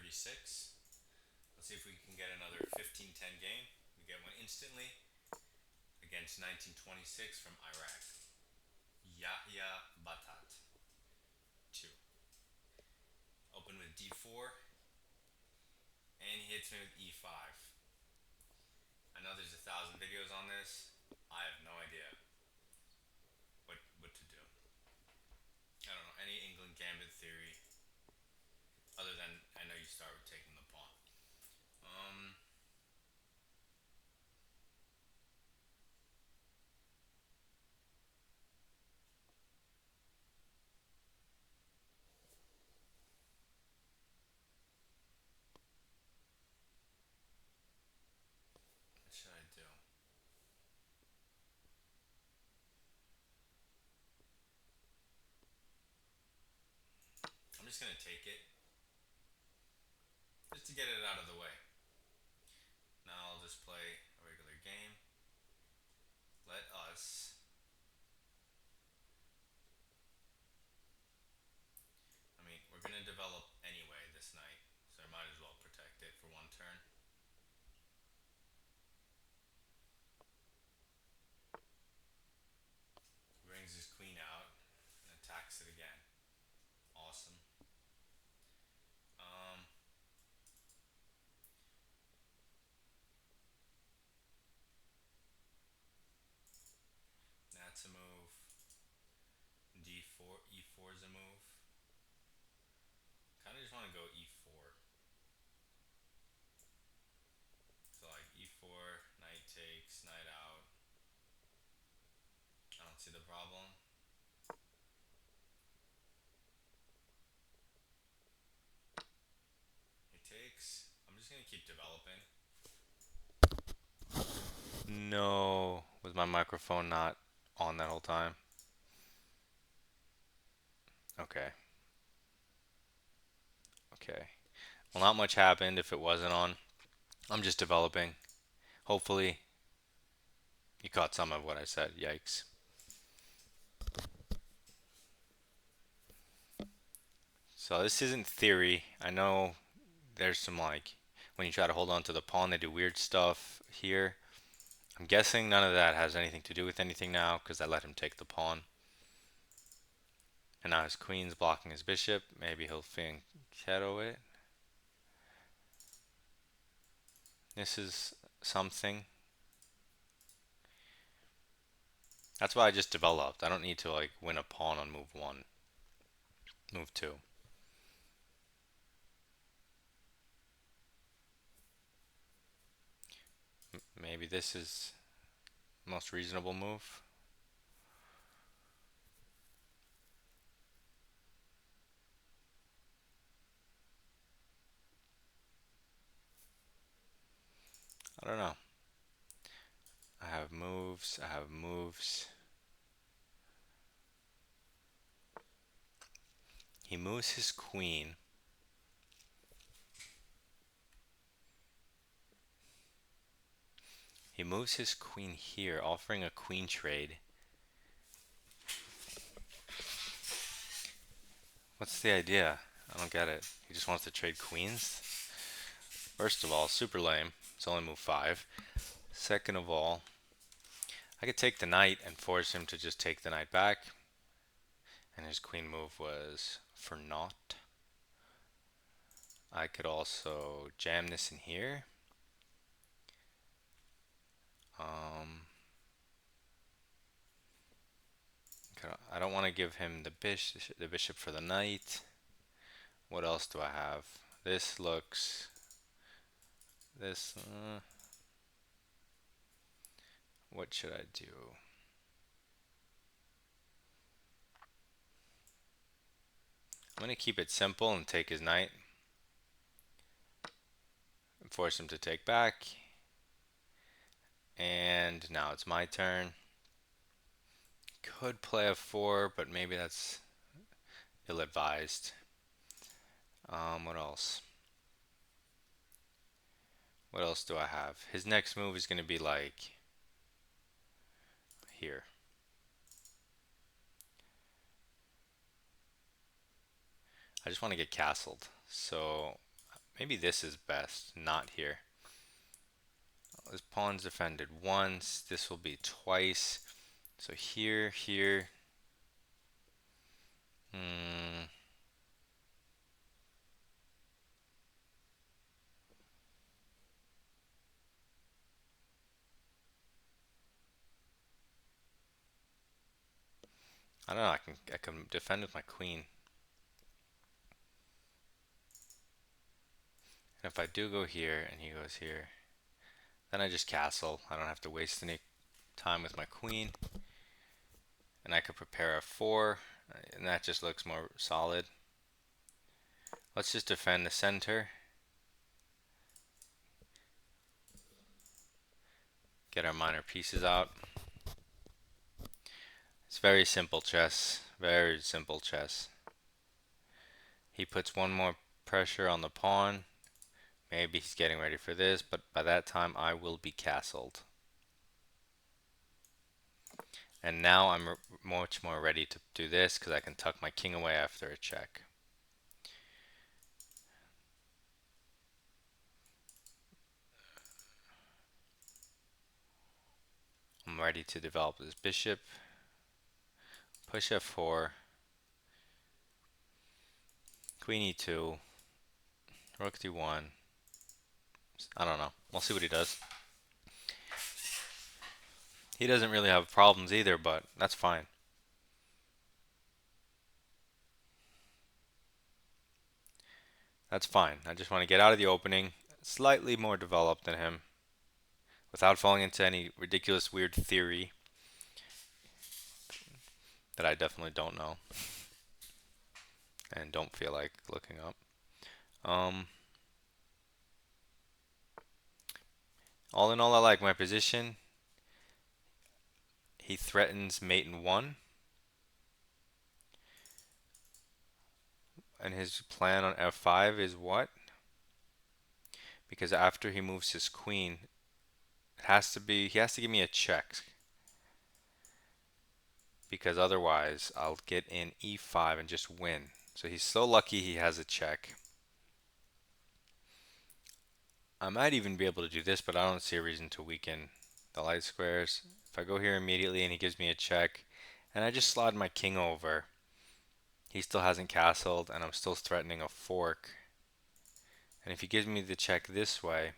36. Let's see if we can get another 15-10 game. We get one instantly against 1926 from Iraq. Yahya Batat. 2. Open with D4, and he hits me with E5. I know there's 1,000 videos on this. I have no idea what to do. I don't know any England Gambit theory other than I know you start with taking the pawn. Um, what should I do? I'm just gonna take it just to get it out of the way. Now I'll just play a regular game. Let us. I mean, we're gonna develop anyway this night, so I might as well protect it for one turn. Brings his queen out and attacks it again. Awesome. Um, that's a move. D4, E4 is a move. Kind of just want to go E4. So like E4, knight takes, knight out. I don't see the problem. He takes. I'm just gonna keep developing. No, was my microphone not on that whole time? Okay, okay. Well, not much happened if it wasn't on. I'm just developing. Hopefully, you caught some of what I said. Yikes. So this isn't theory. I know there's some like when you try to hold on to the pawn, they do weird stuff here. I'm guessing none of that has anything to do with anything now because I let him take the pawn. And now his queen's blocking his bishop. Maybe he'll fianchetto it. This is something. That's why I just developed. I don't need to like win a pawn on move one, move two. Maybe this is the most reasonable move. I don't know. I have moves. I have moves. He moves his queen. He moves his queen here, offering a queen trade. What's the idea? I don't get it. He just wants to trade queens? First of all, super lame. It's only move 5. Second of all, I could take the knight and force him to just take the knight back. And his queen move was for naught. I could also jam this in here. Um, I don't want to give him the bishop for the knight. What else do I have? This looks. This. What should I do? I'm going to keep it simple and take his knight. Force him to take back. And now it's my turn. Could play a 4, but maybe that's ill-advised. What else? What else do I have? His next move is going to be like here. I just want to get castled. So Maybe this is best, not here. This pawn's defended once. This will be twice. So here, here. Hmm. I don't know. I can defend with my queen. And if I do go here and he goes here, then I just castle. I don't have to waste any time with my queen. And I could prepare a 4, and that just looks more solid. Let's just defend the center. Get our minor pieces out. It's very simple chess. Very simple chess. He puts one more pressure on the pawn. Maybe he's getting ready for this, but by that time I will be castled. And now I'm much more ready to do this because I can tuck my king away after a check. I'm ready to develop this bishop. Push f4. Queen e2. Rook d1. I don't know. We'll see what he does. He doesn't really have problems either, but that's fine. That's fine. I just want to get out of the opening, slightly more developed than him, without falling into any ridiculous weird theory that I definitely don't know and don't feel like looking up. All in all, I like my position. He threatens mate in 1. And his plan on f5 is what? Because after he moves his queen, it has to be, he has to give me a check. Because otherwise, I'll get in e5 and just win. So he's so lucky he has a check. I might even be able to do this, but I don't see a reason to weaken the light squares. If I go here immediately and he gives me a check, and I just slide my king over, he still hasn't castled, and I'm still threatening a fork. And if he gives me the check this way,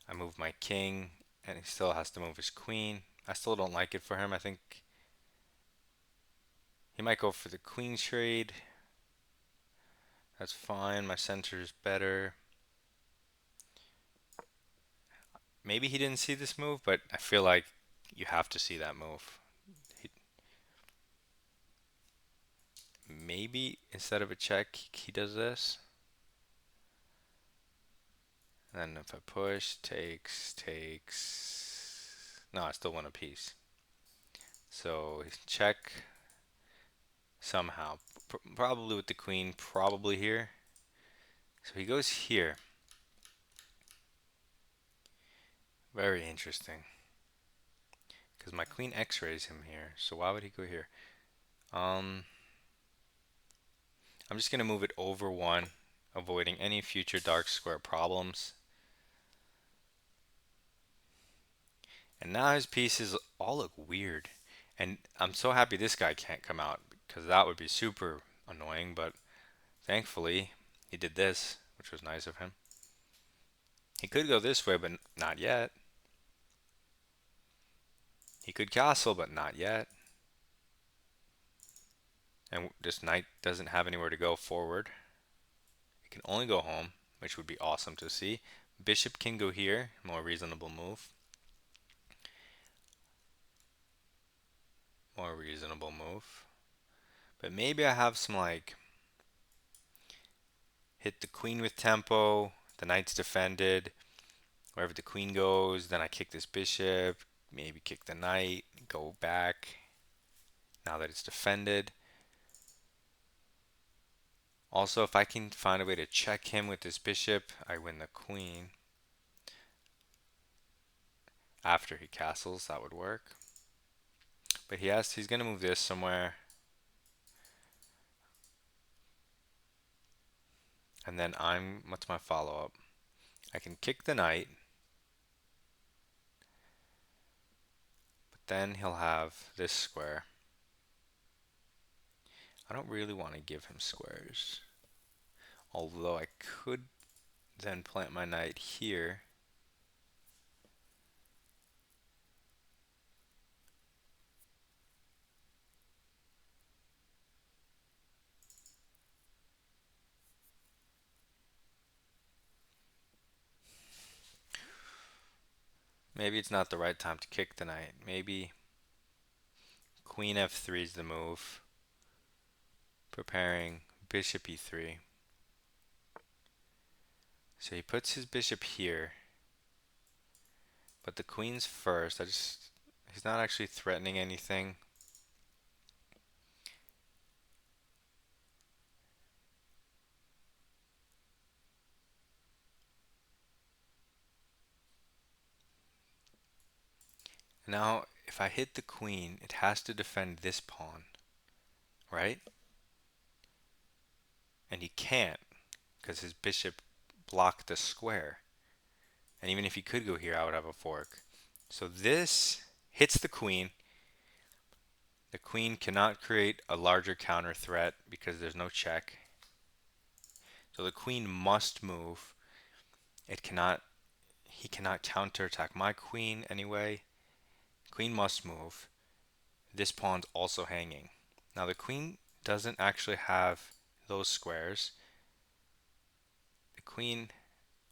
I move my king, and he still has to move his queen. I still don't like it for him. I think he might go for the queen trade. That's fine. My center is better. Maybe he didn't see this move, but I feel like you have to see that move. Maybe instead of a check, he does this. And then if I push, takes. No, I still want a piece. So check somehow. Probably with the queen, probably here. So he goes here. Very interesting. Because my queen x-rays him here. So why would he go here? I'm just going to move it over 1, avoiding any future dark square problems. And now his pieces all look weird. And I'm so happy this guy can't come out, because that would be super annoying, but thankfully he did this, which was nice of him. He could go this way, but not yet. He could castle, but not yet. And this knight doesn't have anywhere to go forward. It can only go home, which would be awesome to see. Bishop can go here, more reasonable move. More reasonable move. But maybe I have some like hit the queen with tempo, the knight's defended. Wherever the queen goes, then I kick this bishop, maybe kick the knight, go back. Now that it's defended. Also, if I can find a way to check him with this bishop, I win the queen. After he castles, that would work. But he's going to move this somewhere. And then what's my follow-up? I can kick the knight, but then he'll have this square. I don't really want to give him squares. Although I could then plant my knight here. Maybe it's not the right time to kick the knight. Maybe queen f3 is the move. Preparing bishop e3. So he puts his bishop here. But the queen's first. He's not actually threatening anything. Now, if I hit the queen, it has to defend this pawn, right? And he can't, because his bishop blocked the square. And even if he could go here, I would have a fork. So this hits the queen. The queen cannot create a larger counter threat because there's no check. So the queen must move. He cannot counterattack my queen anyway. Queen must move. This pawn's also hanging. Now the queen doesn't actually have those squares. The queen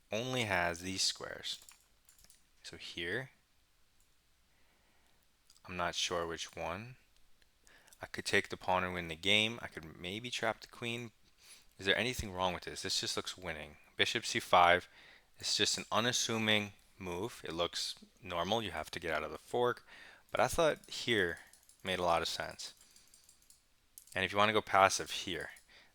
only has these squares. So here, I'm not sure which one. I could take the pawn and win the game. I could maybe trap the queen. Is there anything wrong with this? This just looks winning. Bishop c5. It's just an unassuming move. It looks normal. You have to get out of the fork. But I thought here made a lot of sense. And if you want to go passive here,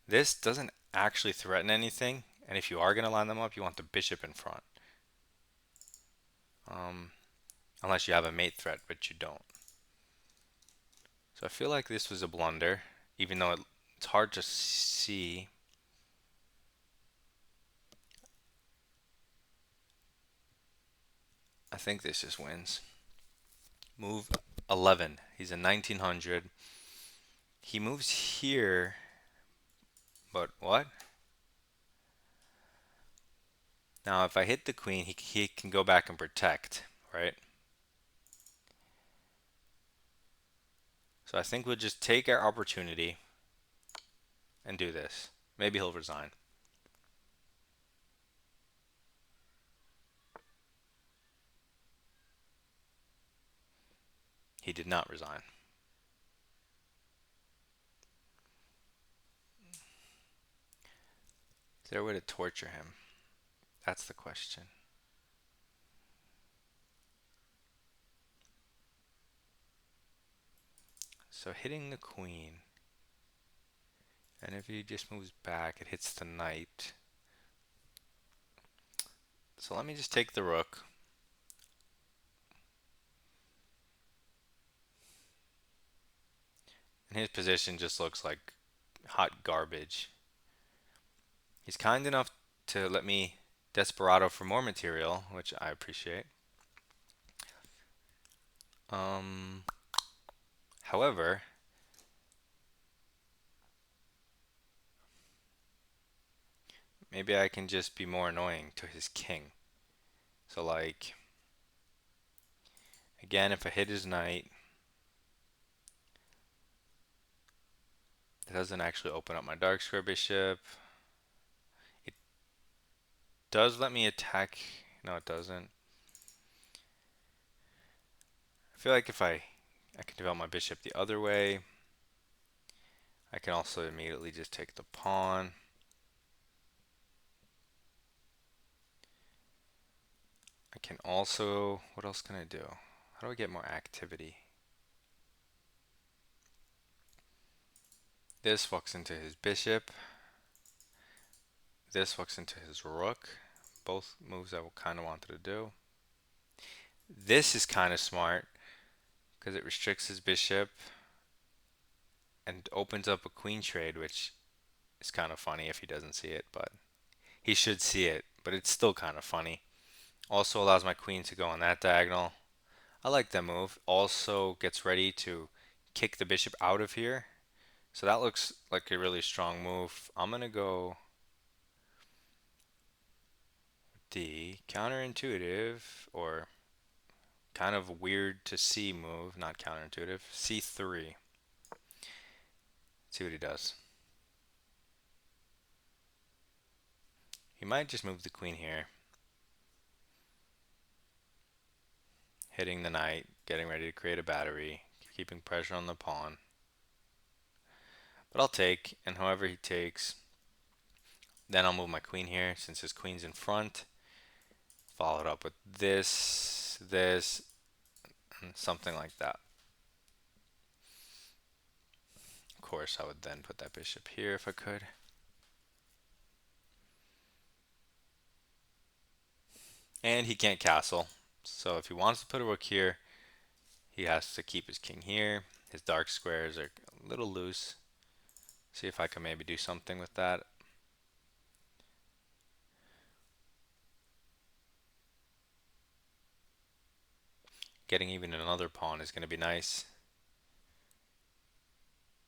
this doesn't actually threaten anything. And if you are going to line them up, you want the bishop in front. Unless you have a mate threat, but you don't. So I feel like this was a blunder, even though it's hard to see. I think this just wins. Move 11. He's a 1900. He moves here, but what? Now if I hit the queen, he can go back and protect, right? So I think we'll just take our opportunity and do this. Maybe he'll resign. He did not resign. Is there a way to torture him? That's the question. So hitting the queen, and if he just moves back, it hits the knight. So let me just take the rook. And his position just looks like hot garbage. He's kind enough to let me desperado for more material, which I appreciate. However, maybe I can just be more annoying to his king. So like, again, if I hit his knight, it doesn't actually open up my dark square bishop. It does let me attack. No, it doesn't. I feel like if I can develop my bishop the other way. I can also immediately just take the pawn. I can also, what else can I do? How do I get more activity? This walks into his bishop. This walks into his rook. Both moves I kind of wanted to do. This is kind of smart because it restricts his bishop and opens up a queen trade, which is kind of funny if he doesn't see it, but He should see it, but it's still kind of funny. Also allows my queen to go on that diagonal. I like that move. Also gets ready to kick the bishop out of here. So that looks like a really strong move. I'm going to go the counterintuitive or kind of weird to see move, not counterintuitive, c3. See what he does. He might just move the queen here. Hitting the knight, getting ready to create a battery, keeping pressure on the pawn. But I'll take, and however he takes, then I'll move my queen here since his queen's in front. Follow it up with this, and something like that. Of course, I would then put that bishop here if I could. And he can't castle. So if he wants to put a rook here, he has to keep his king here. His dark squares are a little loose. See if I can maybe do something with that. Getting even another pawn is going to be nice,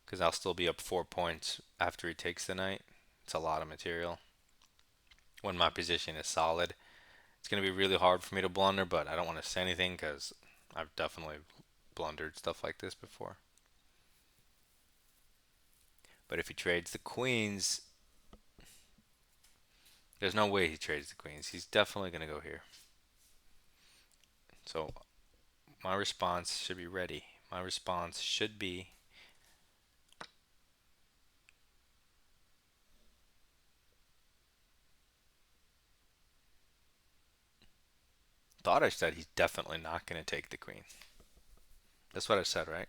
because I'll still be up 4 points after he takes the knight. It's a lot of material. When my position is solid, it's going to be really hard for me to blunder, but I don't want to say anything because I've definitely blundered stuff like this before. But if he trades the queens, there's no way he trades the queens. He's definitely going to go here. So my response should be ready. My response should be thought I said he's definitely not going to take the queen. That's what I said, right?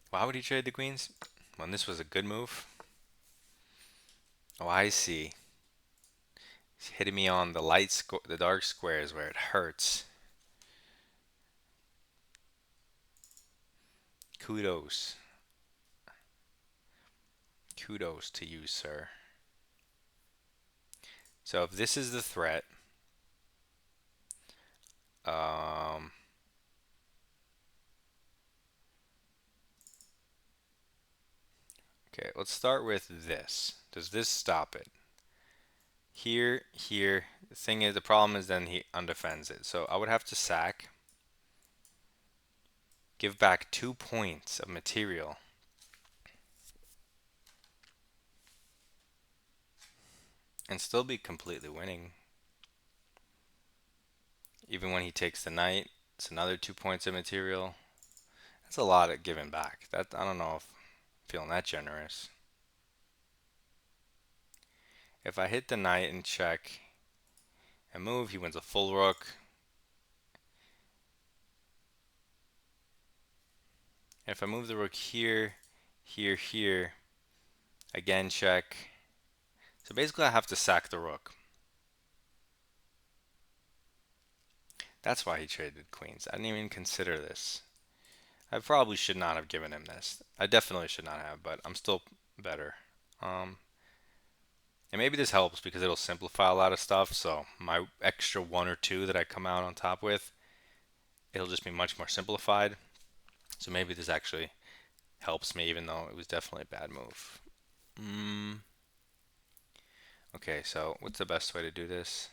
Why would he trade the queens? When this was a good move? Oh, I see. He's hitting me on the dark squares where it hurts. Kudos. Kudos to you, sir. So if this is the threat, um, okay, let's start with this. Does this stop it? Here, here. The thing is, the problem is then he undefends it. So I would have to sack, give back 2 points of material, and still be completely winning. Even when he takes the knight, it's another 2 points of material. That's a lot of giving back. That I don't know if I'm feeling that generous. If I hit the knight and check and move, he wins a full rook. If I move the rook here, here, here, again check. So basically I have to sack the rook. That's why he traded queens. I didn't even consider this. I probably should not have given him this. I definitely should not have, but I'm still better. And maybe this helps because it'll simplify a lot of stuff. So my extra 1 or 2 that I come out on top with, it'll just be much more simplified. So maybe this actually helps me, even though it was definitely a bad move. Okay, so what's the best way to do this?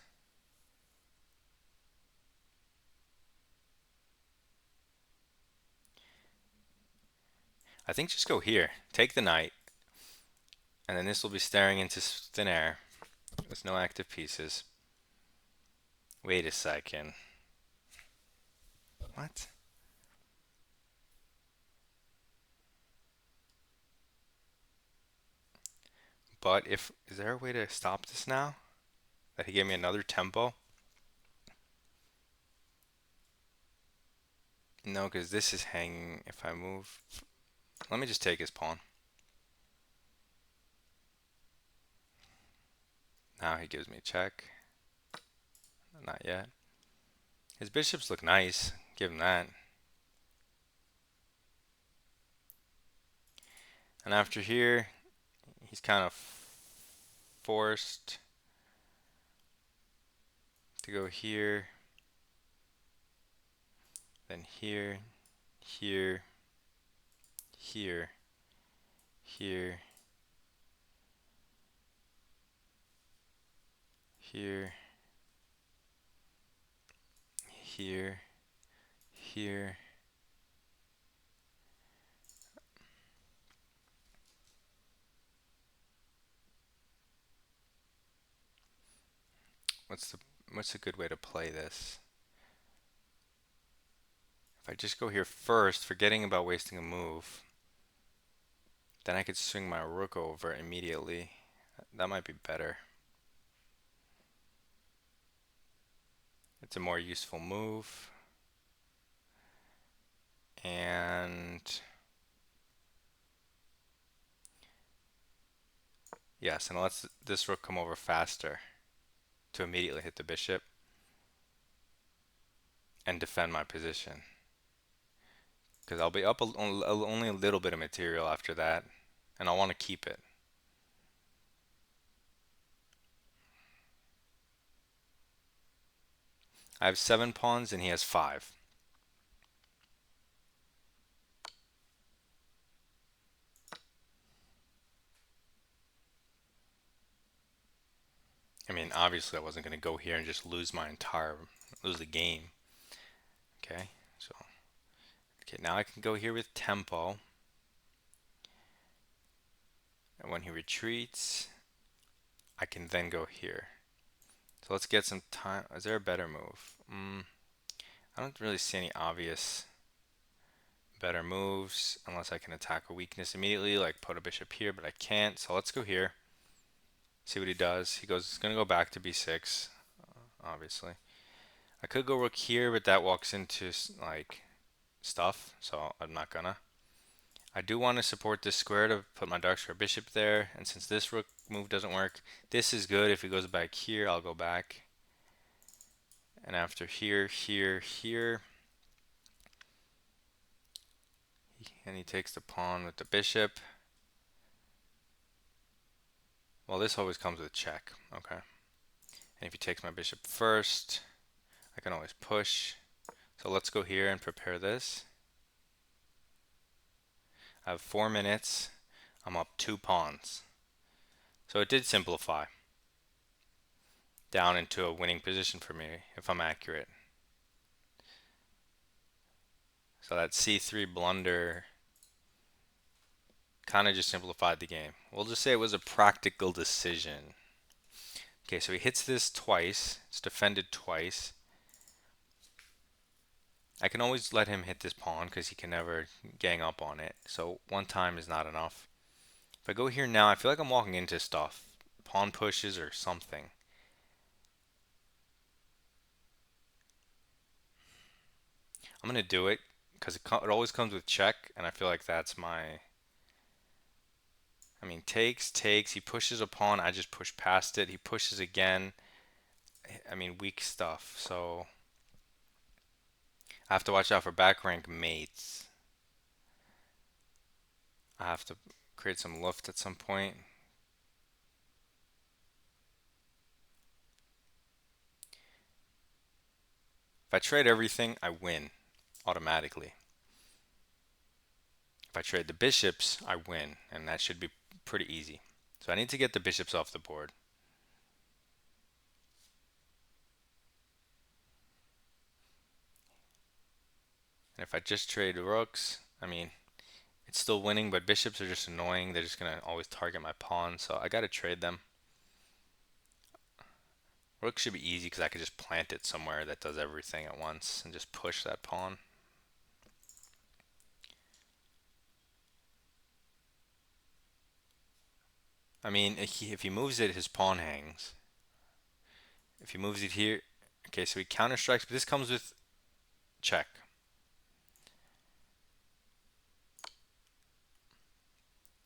I think just go here. Take the knight, and then this will be staring into thin air with no active pieces. Wait a second. What? But is there a way to stop this now? That he gave me another tempo? No, because this is hanging. If I move, let me just take his pawn. Now he gives me a check. Not yet. His bishops look nice. Give him that. And after here, he's kind of forced to go here, then here, here, here, here, here, here, here. What's the what's a good way to play this? If I just go here first, forgetting about wasting a move, then I could swing my rook over immediately. That might be better. It's a more useful move. And yes, and let's this rook come over faster to immediately hit the bishop and defend my position. Because I'll be up only a little bit of material after that, and I want to keep it. I have 7 pawns and he has 5. I mean, obviously I wasn't going to go here and just lose the game. Okay, so, okay, now I can go here with tempo. And when he retreats, I can then go here. So let's get some time. Is there a better move? I don't really see any obvious better moves unless I can attack a weakness immediately, like put a bishop here, but I can't. So let's go here. See what he does. He's going to go back to b6, obviously. I could go rook here, but that walks into like stuff, so I'm not gonna. I do want to support this square to put my dark square bishop there, and since this rook move doesn't work, this is good. If he goes back here, I'll go back. And after here, here, here, and he takes the pawn with the bishop. Well, this always comes with check, okay. And if he takes my bishop first, I can always push. So let's go here and prepare this. I have 4 minutes. I'm up 2 pawns. So it did simplify down into a winning position for me, if I'm accurate. So that c3 blunder kind of just simplified the game. We'll just say it was a practical decision. Okay, so he hits this twice. It's defended twice. I can always let him hit this pawn because he can never gang up on it. So one time is not enough. If I go here now, I feel like I'm walking into stuff. Pawn pushes or something. I'm going to do it because it always comes with check, and I feel like that's my... I mean, takes, he pushes a pawn, I just push past it, he pushes again. I mean, weak stuff, so... I have to watch out for back rank mates. I have to create some luft at some point. If I trade everything, I win automatically. If I trade the bishops, I win, and that should be pretty easy. So I need to get the bishops off the board. And if I just trade rooks, I mean, it's still winning, but bishops are just annoying. They're just going to always target my pawn, so I got to trade them. Rook should be easy because I could just plant it somewhere that does everything at once and just push that pawn. I mean, if he moves it, his pawn hangs. If he moves it here, okay, so he counter strikes, but this comes with check.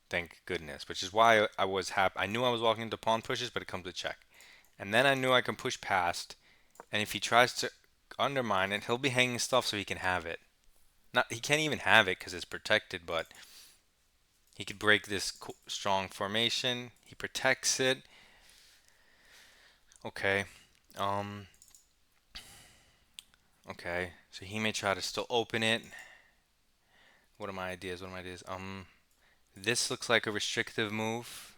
Thank goodness, which is why I was happy. I knew I was walking into pawn pushes, but it comes with check. And then I knew I can push past, and if he tries to undermine it, he'll be hanging stuff so he can have it. Not, he can't even have it because it's protected, but He could break this strong formation. He protects it. Okay. Um. Okay. So he may try to still open it. What are my ideas? What are my ideas? This looks like a restrictive move.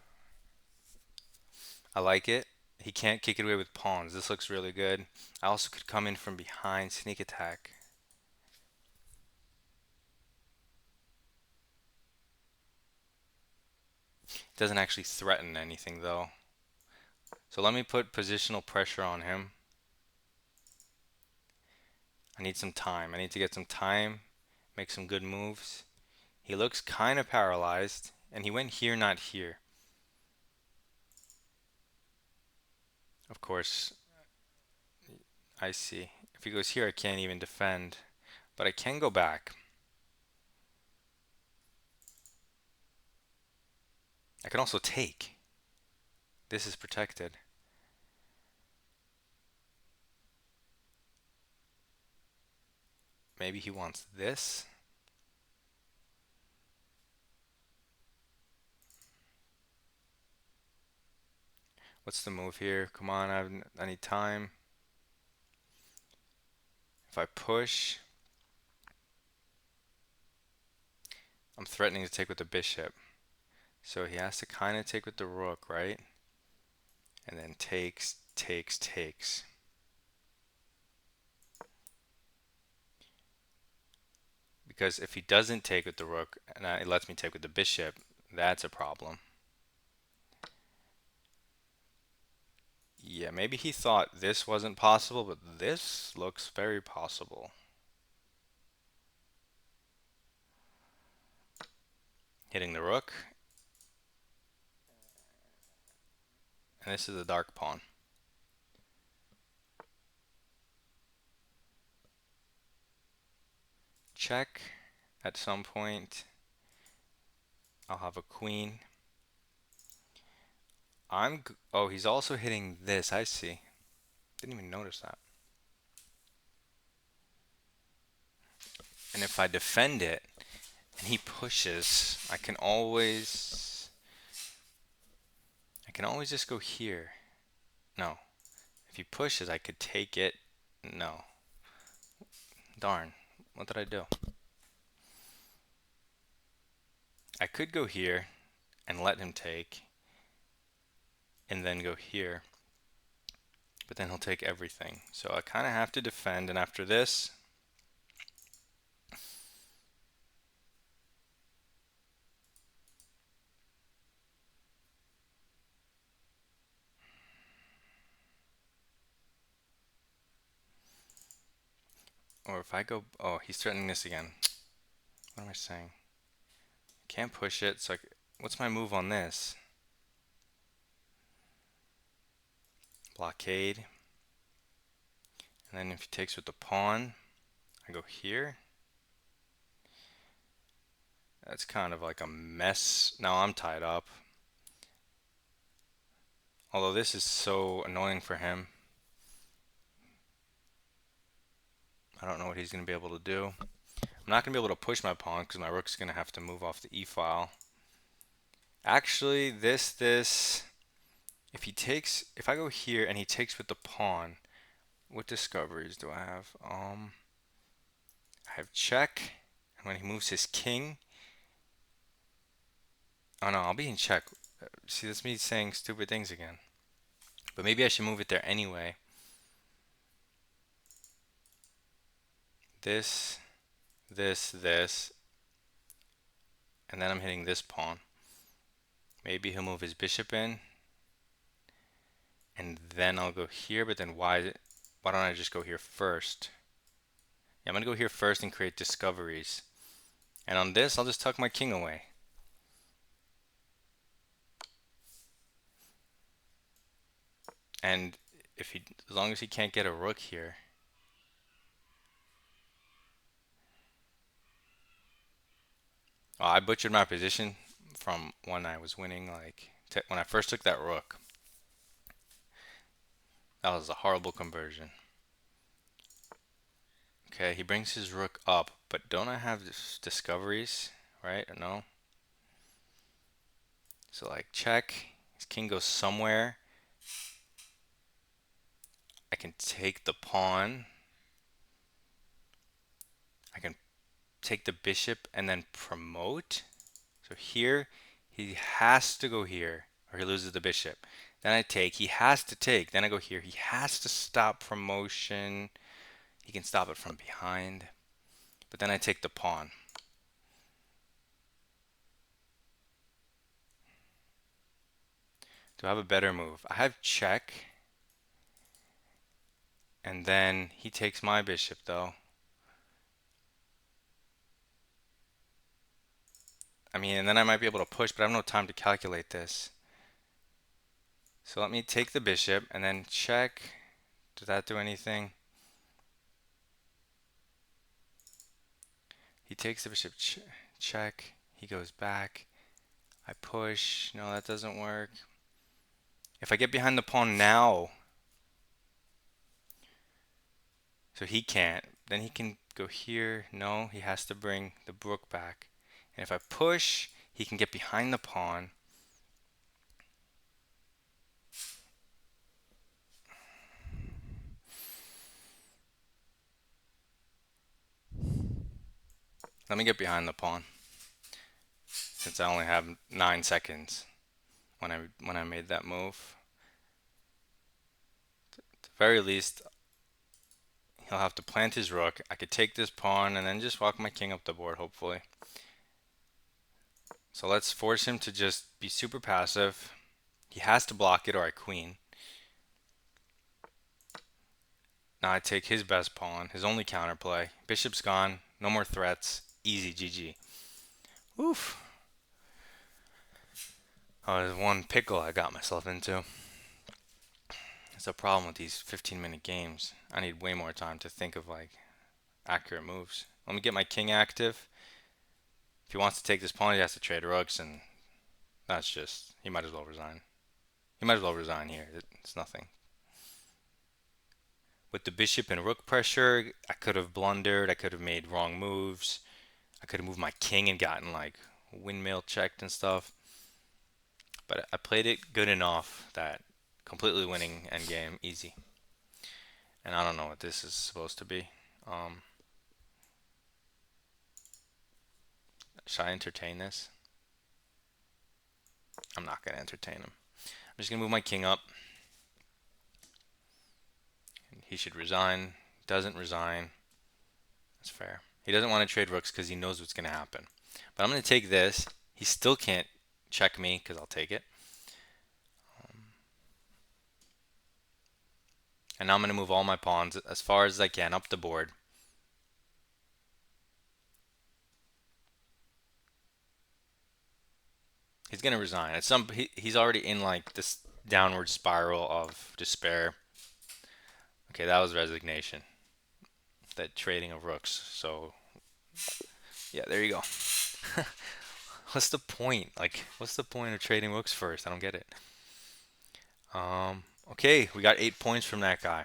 I like it. He can't kick it away with pawns. This looks really good. I also could come in from behind, sneak attack. Doesn't actually threaten anything though. So let me put positional pressure on him. I need some time. I need to get some time, make some good moves. He looks kind of paralyzed, and he went here, not here. Of course, I see. If he goes here, I can't even defend, but I can go back. I can also take. This is protected. Maybe he wants this. What's the move here? Come on, I need time. If I push, I'm threatening to take with the bishop. So he has to kind of take with the rook, right? And then takes, takes, takes. Because if he doesn't take with the rook, and it lets me take with the bishop, that's a problem. Yeah, maybe he thought this wasn't possible, but this looks very possible. Hitting the rook. And this is a dark pawn. Check. At some point, I'll have a queen. Oh, he's also hitting this. I see. Didn't even notice that. And if I defend it, and he pushes, I can always just go here. No. If he pushes, I could take it. No. Darn. What did I do? I could go here and let him take, and then go here. But then he'll take everything. So I kind of have to defend, and after this, or if I go, oh, he's threatening this again. What am I saying? Can't push it, so what's my move on this? Blockade. And then if he takes with the pawn, I go here. That's kind of like a mess. Now I'm tied up. Although this is so annoying for him. I don't know what he's going to be able to do. I'm not going to be able to push my pawn because my rook's going to have to move off the e-file. Actually, if I go here and he takes with the pawn, what discoveries do I have? I have check, and when he moves his king, oh no, I'll be in check. See, that's me saying stupid things again. But maybe I should move it there anyway. This, this, and then I'm hitting this pawn. Maybe he'll move his bishop in, and then I'll go here, but then why don't I just go here first? Yeah, I'm gonna go here first and create discoveries. And on this, I'll just tuck my king away. And as long as he can't get a rook here. Well, I butchered my position from when I was winning, like when I first took that rook. That was a horrible conversion. Okay, he brings his rook up, but don't I have discoveries, right? Or no? So like check, his king goes somewhere. I can take the pawn. I can take the bishop and then promote. So here, he has to go here, or he loses the bishop. Then I take, he has to take, then I go here. He has to stop promotion. He can stop it from behind. But then I take the pawn. Do I have a better move? I have check. And then he takes my bishop though. I mean, and then I might be able to push, but I have no time to calculate this. So let me take the bishop and then check. Does that do anything? He takes the bishop, check. He goes back. I push. No, that doesn't work. If I get behind the pawn now, so he can't, then he can go here. No, he has to bring the rook back. And if I push, he can get behind the pawn. Let me get behind the pawn, since I only have 9 seconds when I made that move. At the very least, he'll have to plant his rook. I could take this pawn and then just walk my king up the board, hopefully. So let's force him to just be super passive. He has to block it or I queen. Now I take his best pawn, his only counterplay. Bishop's gone, no more threats. Easy, GG. Oof. Oh, there's one pickle I got myself into. It's a problem with these 15-minute games. I need way more time to think of like accurate moves. Let me get my king active. If he wants to take this pawn, he has to trade rooks, and that's just, he might as well resign. He might as well resign here. It's nothing. With the bishop and rook pressure, I could have blundered. I could have made wrong moves. I could have moved my king and gotten like windmill checked and stuff. But I played it good enough that completely winning endgame, easy. And I don't know what this is supposed to be. Should I entertain this? I'm not going to entertain him. I'm just going to move my king up. He should resign. Doesn't resign. That's fair. He doesn't want to trade rooks because he knows what's going to happen. But I'm going to take this. He still can't check me because I'll take it. And now I'm going to move all my pawns as far as I can up the board. He's going to resign. He's already in like this downward spiral of despair. Okay, that was resignation. That trading of rooks. So yeah, there you go. What's the point? Like, what's the point of trading rooks first? I don't get it. Okay, we got 8 points from that guy.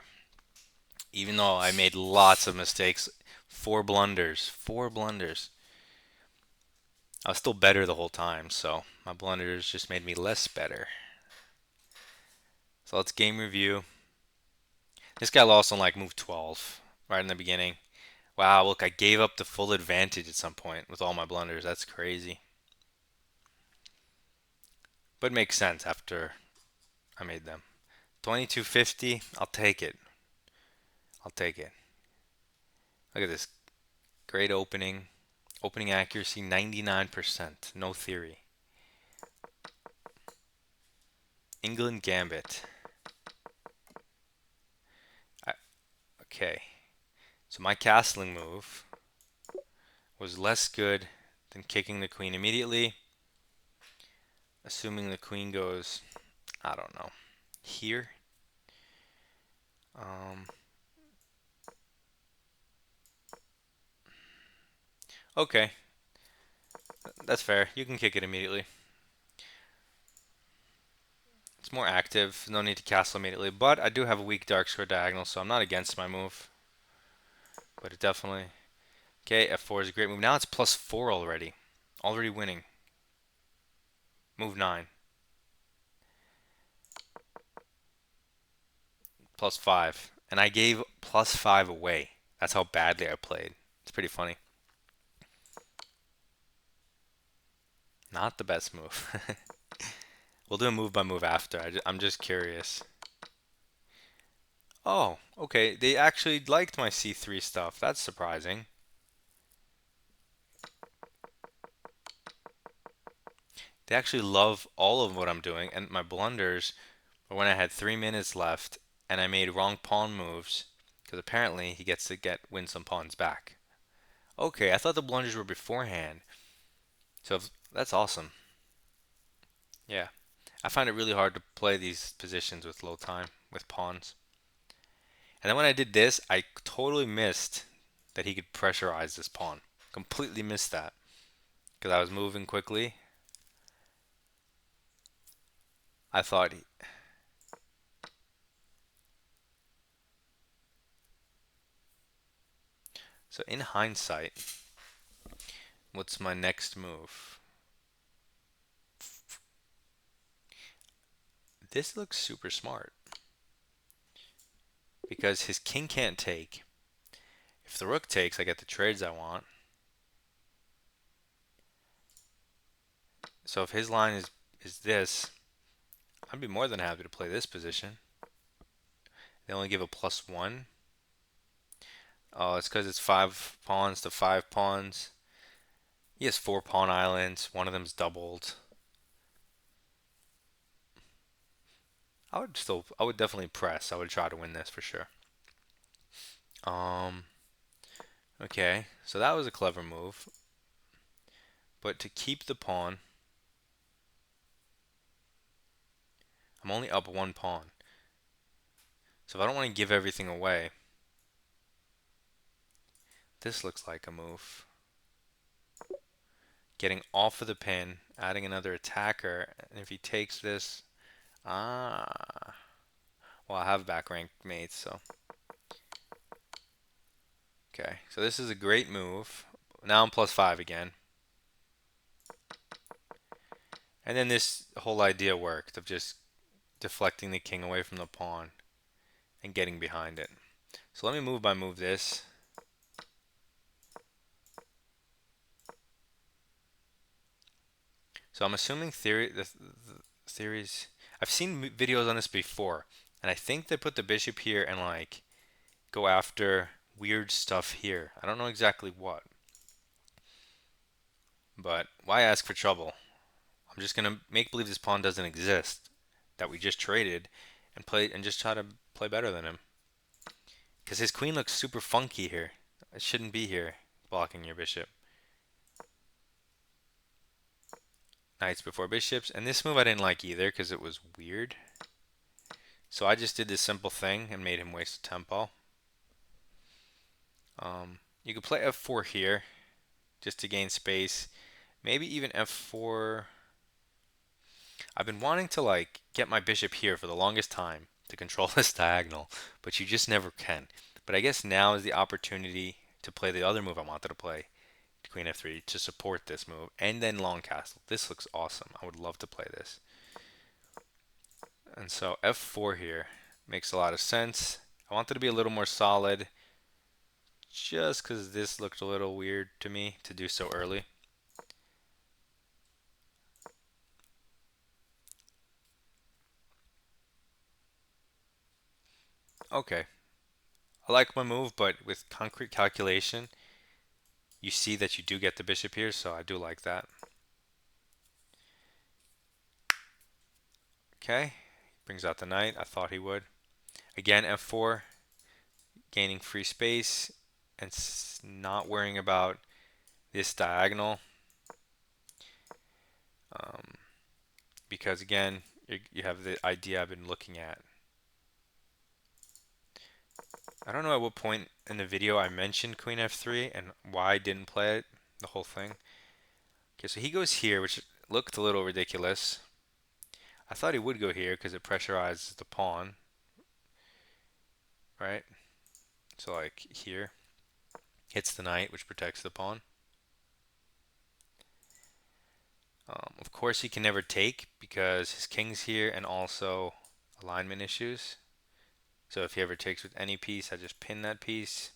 Even though I made lots of mistakes, 4 blunders, 4 blunders. I was still better the whole time, so my blunders just made me less better. So let's game review. This guy lost on like move 12 right in the beginning. Wow, look, I gave up the full advantage at some point with all my blunders. That's crazy. But it makes sense after I made them. 2250, I'll take it. I'll take it. Look at this. Great opening. Opening accuracy 99%. No theory. Englund Gambit. Okay. So my castling move was less good than kicking the queen immediately. Assuming the queen goes, I don't know, here. Okay. That's fair. You can kick it immediately. It's more active. No need to castle immediately. But I do have a weak dark square diagonal, so I'm not against my move. But it definitely... Okay, f4 is a great move. Now it's +4 already. Already winning. Move 9. +5. And I gave +5 away. That's how badly I played. It's pretty funny. Not the best move. We'll do a move by move after. I'm just curious. Oh, okay. They actually liked my C3 stuff. That's surprising. They actually love all of what I'm doing, and my blunders were when I had 3 minutes left and I made wrong pawn moves because apparently he gets to win some pawns back. Okay, I thought the blunders were beforehand. So that's awesome. Yeah. I find it really hard to play these positions with low time with pawns. And then when I did this, I totally missed that he could pressurize this pawn. Completely missed that because I was moving quickly. I thought so in hindsight, what's my next move? This looks super smart because his king can't take. If the rook takes, I get the trades I want. So if his line is this, I'd be more than happy to play this position. They only give a +1. Oh, it's because it's 5 pawns to 5 pawns. He has 4 pawn islands. One of them's doubled. I would definitely press. I would try to win this for sure. Um, okay, so that was a clever move. But to keep the pawn, I'm only up 1 pawn. So if I don't want to give everything away, this looks like a move. Getting off of the pin, adding another attacker, and if he takes this, well, I have back rank mates, so. Okay, so this is a great move. Now I'm +5 again. And then this whole idea worked of just deflecting the king away from the pawn and getting behind it. So let me move by move this. So I'm assuming the theories. I've seen videos on this before, and I think they put the bishop here and like go after weird stuff here. I don't know exactly what, but why ask for trouble? I'm just gonna make believe this pawn doesn't exist that we just traded and play and just try to play better than him. Because his queen looks super funky here. It shouldn't be here blocking your bishop. Knights before bishops. And this move I didn't like either because it was weird. So I just did this simple thing and made him waste a tempo. You could play f4 here just to gain space. Maybe even f4. I've been wanting to like get my bishop here for the longest time to control this diagonal, but you just never can. But I guess now is the opportunity to play the other move I wanted to play, Queen f3, to support this move, and then long castle. This looks awesome. I would love to play this. And so f4 here makes a lot of sense. I wanted to be a little more solid just because this looked a little weird to me to do so early. Okay. I like my move, but with concrete calculation, you see that you do get the bishop here, so I do like that. Okay, brings out the knight. I thought he would. Again, f4, gaining free space and not worrying about this diagonal. Because again, you have the idea I've been looking at. I don't know at what point in the video I mentioned Queen f3 and why I didn't play it, the whole thing. Okay, so he goes here, which looked a little ridiculous. I thought he would go here because it pressurizes the pawn, right? So like here, hits the knight, which protects the pawn. Of course, he can never take because his king's here and also alignment issues. So if he ever takes with any piece, I just pin that piece.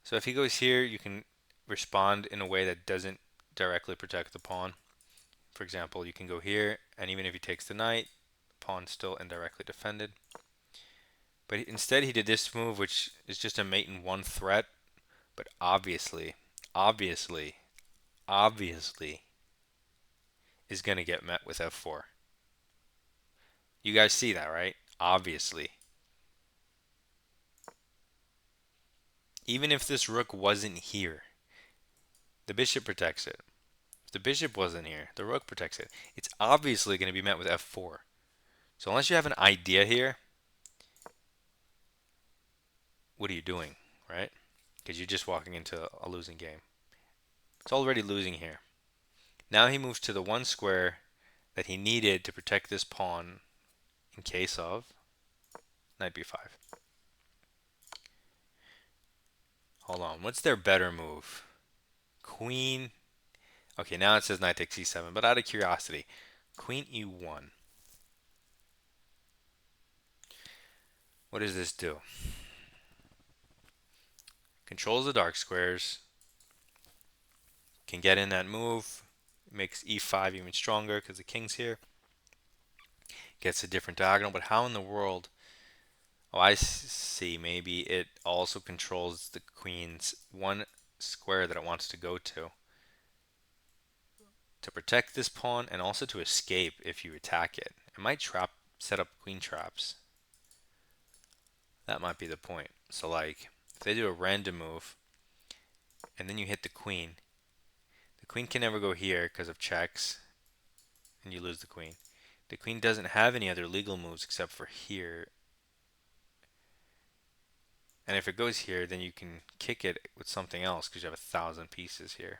So if he goes here, you can respond in a way that doesn't directly protect the pawn. For example, you can go here, and even if he takes the knight, the pawn's still indirectly defended. But instead he did this move, which is just a mate in one threat, but obviously, obviously is going to get met with f4. You guys see that, right? Obviously. Even if this rook wasn't here, the bishop protects it. If the bishop wasn't here, the rook protects it. It's obviously going to be met with f4. So unless you have an idea here, what are you doing, right? Because you're just walking into a losing game. It's already losing here. Now he moves to the one square that he needed to protect this pawn in case of knight b5. Hold on, what's their better move? Queen. Okay, now it says knight takes e7, but out of curiosity, queen e1. What does this do? Controls the dark squares, can get in that move, makes e5 even stronger because the king's here, gets a different diagonal, but how in the world? Oh, I see, maybe it also controls the queen's one square that it wants to go to protect this pawn and also to escape if you attack it. It might set up queen traps. That might be the point. So like, if they do a random move and then you hit the queen can never go here because of checks and you lose the queen. The queen doesn't have any other legal moves except for here. And if it goes here, then you can kick it with something else because you have 1,000 pieces here.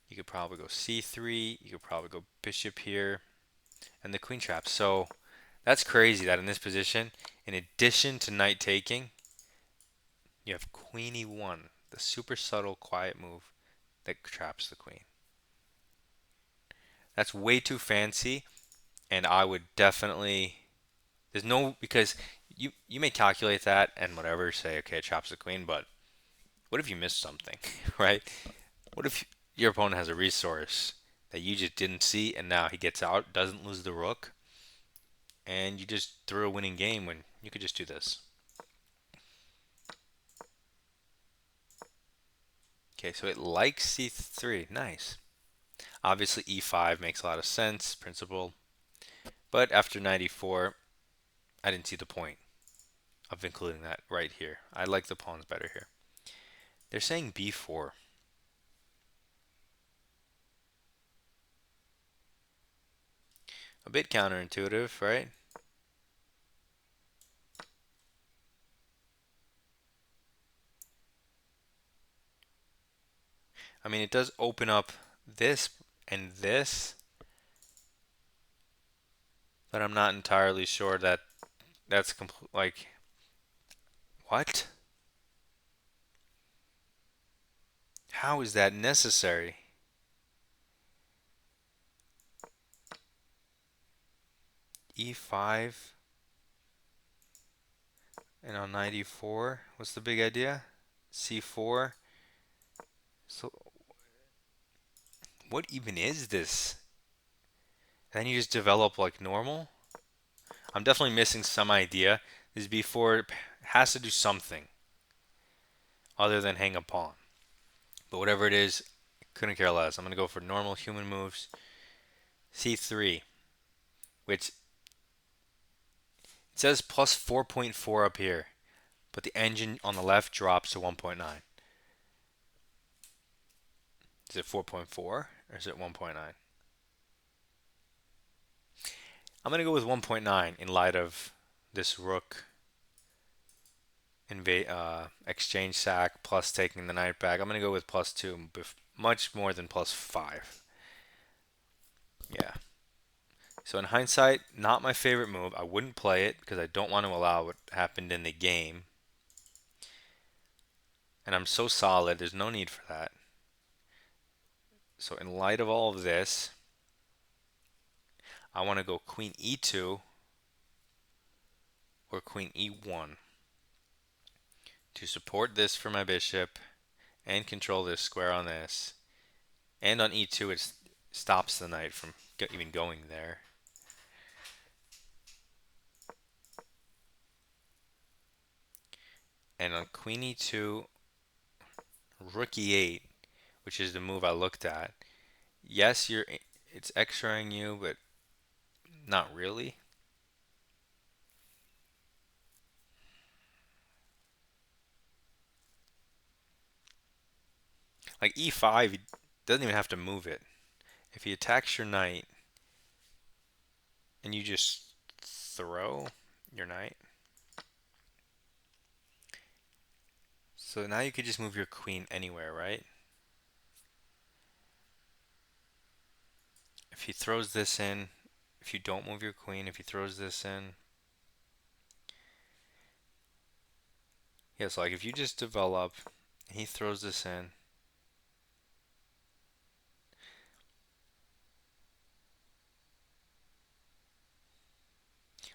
You could probably go c3, you could probably go bishop here, and the queen trap. So that's crazy that in this position, in addition to knight taking, you have queen e1, the super subtle, quiet move that traps the queen. That's way too fancy, and I would definitely. There's no because you may calculate that and whatever, say okay, it traps the queen, but what if you missed something, right? What if your opponent has a resource that you just didn't see, and now he gets out, doesn't lose the rook, and you just threw a winning game when you could just do this. Okay, so it likes c3. Nice. Obviously, e5 makes a lot of sense, principle. But after 94, I didn't see the point of including that right here. I like the pawns better here. They're saying b4. A bit counterintuitive, right? I mean, it does open up this and this, but I'm not entirely sure that that's like, what? How is that necessary? e5 and on 94, what's the big idea? c4. So what even is this? And then you just develop like normal? I'm definitely missing some idea. This b4 has to do something other than hang a pawn. But whatever it is, couldn't care less. I'm going to go for normal human moves. c3, which it says plus 4.4 up here, but the engine on the left drops to 1.9. Is it 4.4 or is it 1.9? I'm going to go with 1.9 in light of this rook exchange sack plus taking the knight back. I'm going to go with plus 2, much more than plus 5. Yeah. So in hindsight, not my favorite move. I wouldn't play it because I don't want to allow what happened in the game. And I'm so solid, there's no need for that. So in light of all of this, I want to go queen e2 or queen e1 to support this for my bishop and control this square on this. And on e2 it stops the knight from even going there. And on queen e2, rook e8, which is the move I looked at. Yes, it's extraing you, but not really. Like e5, he doesn't even have to move it. If he attacks your knight and you just throw your knight, so now you could just move your queen anywhere, right? If he throws this in, if you don't move your queen, if he throws this in, yeah, so like if you just develop, and he throws this in,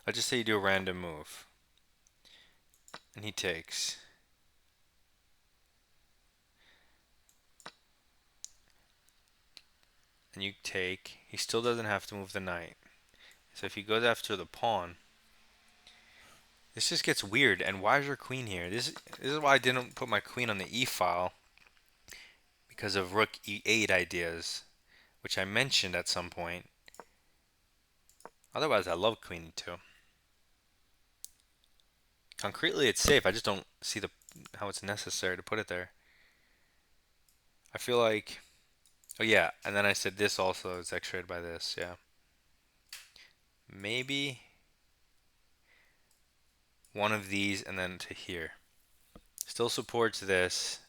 let's just say you do a random move, and he takes. And you take, he still doesn't have to move the knight. So if he goes after the pawn, this just gets weird. And why is your queen here? This is why I didn't put my queen on the e file, because of rook e8 ideas, which I mentioned at some point. Otherwise, I love queen e2. Concretely, it's safe. I just don't see how it's necessary to put it there. I feel like, oh yeah, and then I said this also is x-rayed by this, yeah. Maybe one of these and then to here. Still supports this.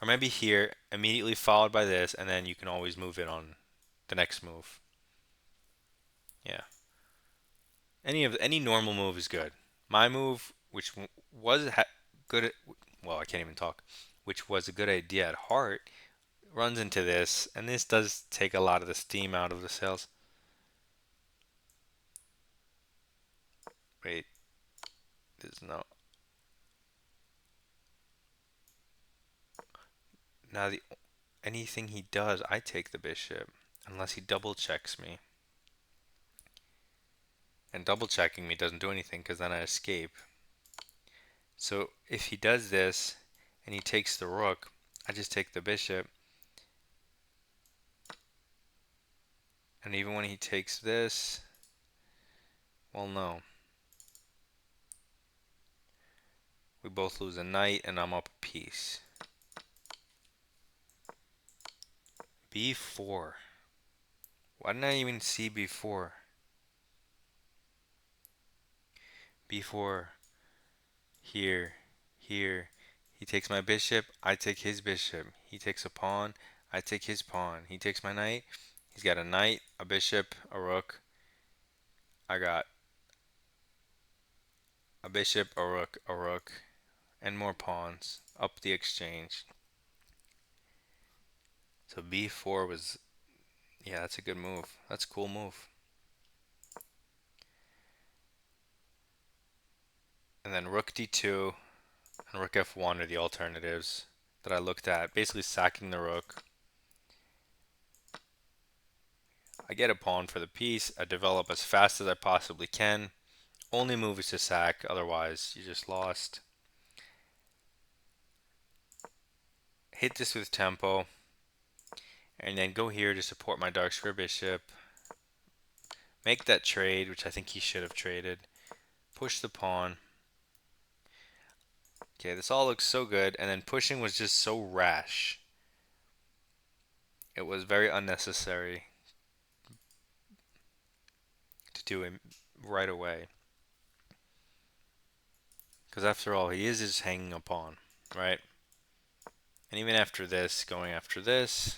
Or maybe here, immediately followed by this, and then you can always move it on the next move. Yeah. Any normal move is good. My move, which was good at, well, I can't even talk, which was a good idea at heart, runs into this, and this does take a lot of the steam out of the sails. Wait, there's no. Now anything he does, I take the bishop, unless he double checks me. And double checking me doesn't do anything because then I escape. So if he does this and he takes the rook, I just take the bishop. And even when he takes this, well, no. We both lose a knight and I'm up a piece. b4. Why didn't I even see b4? b4. Here. Here. He takes my bishop, I take his bishop. He takes a pawn, I take his pawn. He takes my knight. He's got a knight, a bishop, a rook. I got a bishop, a rook, and more pawns up the exchange. So b4 was, yeah, that's a good move. That's a cool move. And then rook d2 and rook f1 are the alternatives that I looked at. Basically sacking the rook. I get a pawn for the piece. I develop as fast as I possibly can. Only move is to sack, otherwise you just lost. Hit this with tempo. And then go here to support my dark square bishop. Make that trade, which I think he should have traded. Push the pawn. Okay, this all looks so good, and then pushing was just so rash. It was very unnecessary to do it right away. Because after all, he is just hanging a pawn, right? And even after this, going after this,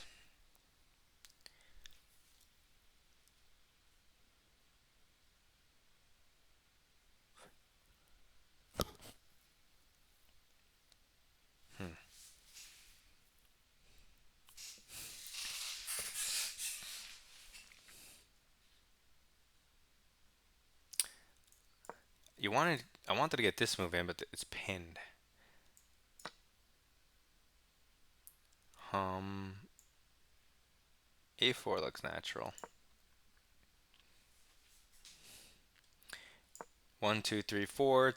I wanted to get this move in, but it's pinned. Um, A4 looks natural. 1, 2, 3, 4,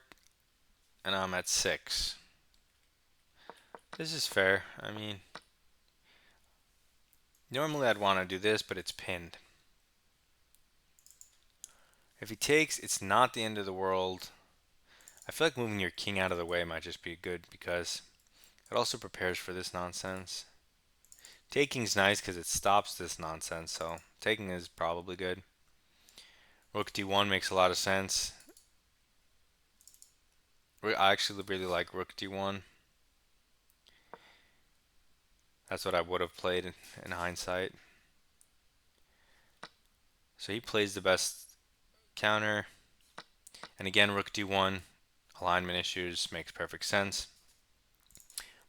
and I'm at 6. This is fair. I mean, normally I'd want to do this, but it's pinned. If he takes, it's not the end of the world. I feel like moving your king out of the way might just be good because it also prepares for this nonsense. Taking's nice because it stops this nonsense, so taking is probably good. Rook d1 makes a lot of sense. I actually really like rook d1. That's what I would have played in hindsight. So he plays the best counter. And again, rook d1, alignment issues, makes perfect sense.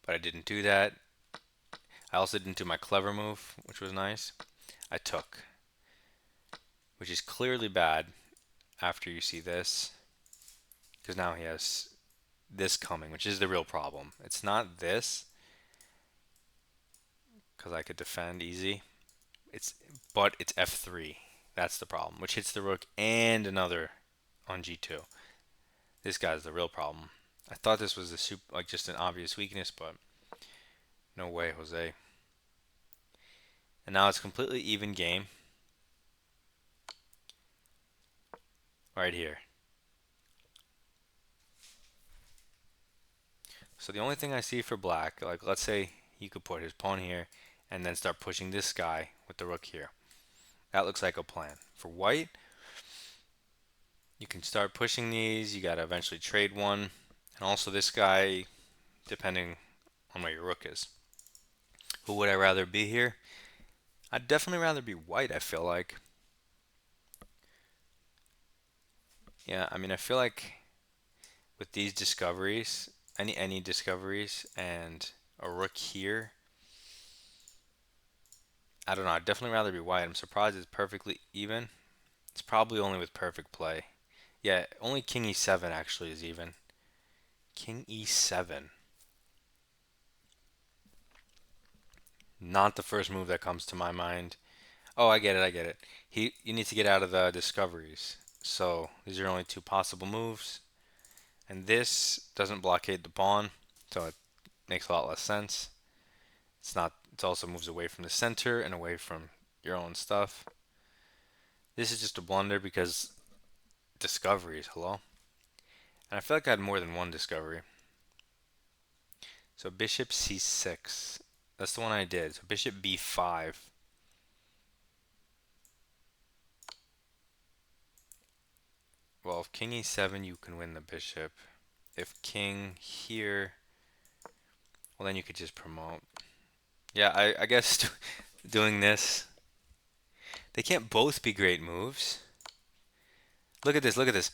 But I didn't do that. I also didn't do my clever move, which was nice. I took, which is clearly bad after you see this. Because now he has this coming, which is the real problem. It's not this, because I could defend easy. But it's f3. That's the problem, which hits the rook and another on g2. This guy's the real problem. I thought this was just an obvious weakness, but no way, Jose. And now it's completely even game. Right here. So the only thing I see for black, like let's say he could put his pawn here and then start pushing this guy with the rook here. That looks like a plan. For white, you can start pushing these. You got to eventually trade one. And also this guy, depending on where your rook is. Who would I rather be here? I'd definitely rather be white, I feel like. Yeah, I mean, I feel like with these discoveries, any discoveries, and a rook here, I don't know. I'd definitely rather be white. I'm surprised it's perfectly even. It's probably only with perfect play. Yeah, only king e7 actually is even. King e7. Not the first move that comes to my mind. Oh, I get it, I get it. You need to get out of the discoveries. So these are only two possible moves. And this doesn't blockade the pawn, so it makes a lot less sense. It also moves away from the center and away from your own stuff. This is just a blunder because discoveries, hello? And I feel like I had more than one discovery. So bishop c6. That's the one I did. So bishop b5. Well, if king e7, you can win the bishop. If king here, well, then you could just promote. Yeah, I guess doing this, they can't both be great moves. Look at this, look at this.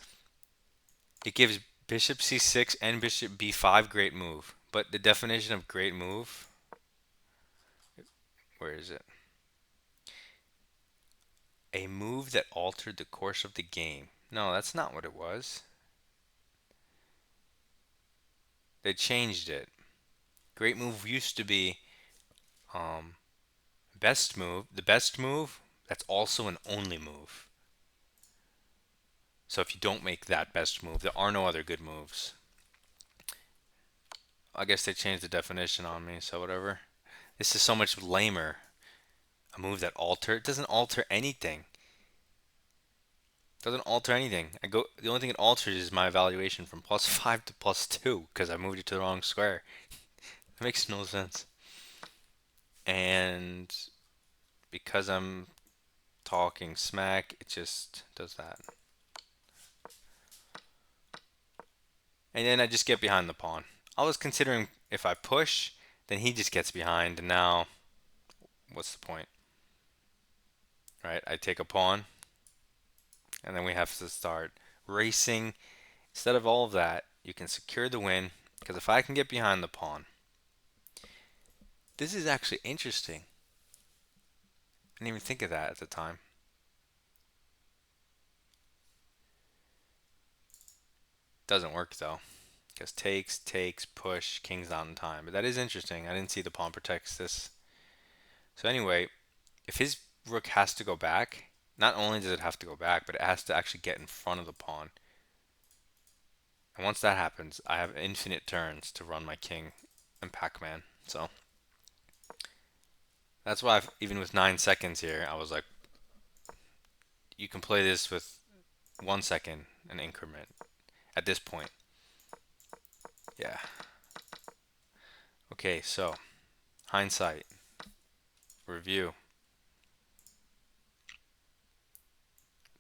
It gives bishop c6 and bishop b5 great move. But the definition of great move, where is it? A move that altered the course of the game. No, that's not what it was. They changed it. Great move used to be um, best move. The best move, that's also an only move. So if you don't make that best move, there are no other good moves. I guess they changed the definition on me, so whatever. This is so much lamer. A move that it doesn't alter anything. It doesn't alter anything. The only thing it alters is my evaluation from +5 to +2 because I moved it to the wrong square. That makes no sense. And because I'm talking smack, it just does that. And then I just get behind the pawn. I was considering if I push, then he just gets behind, and now what's the point? Right? I take a pawn, and then we have to start racing. Instead of all of that, you can secure the win, because if I can get behind the pawn, this is actually interesting. I didn't even think of that at the time. Doesn't work though. Because takes, push, king's not in time. But that is interesting. I didn't see the pawn protects this. So anyway, if his rook has to go back, not only does it have to go back, but it has to actually get in front of the pawn. And once that happens, I have infinite turns to run my king and Pac-Man. So that's why even with 9 seconds here, I was like, you can play this with 1 second an increment at this point. Yeah. Okay, so hindsight, review.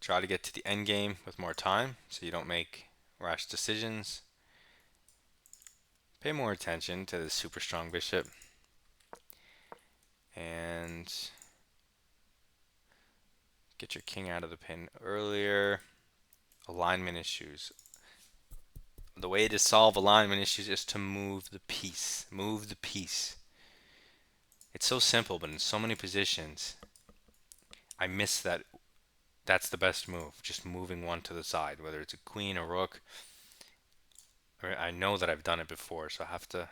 Try to get to the end game with more time so you don't make rash decisions. Pay more attention to the super strong bishop. And get your king out of the pin earlier. Alignment issues. The way to solve alignment issues is to move the piece. Move the piece. It's so simple, but in so many positions, I miss that. That's the best move. Just moving one to the side, whether it's a queen or rook. I know that I've done it before, so I have to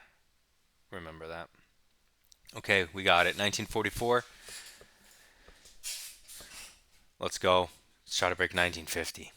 remember that. Okay, we got it. 1944. Let's go. Let's try to break 1950.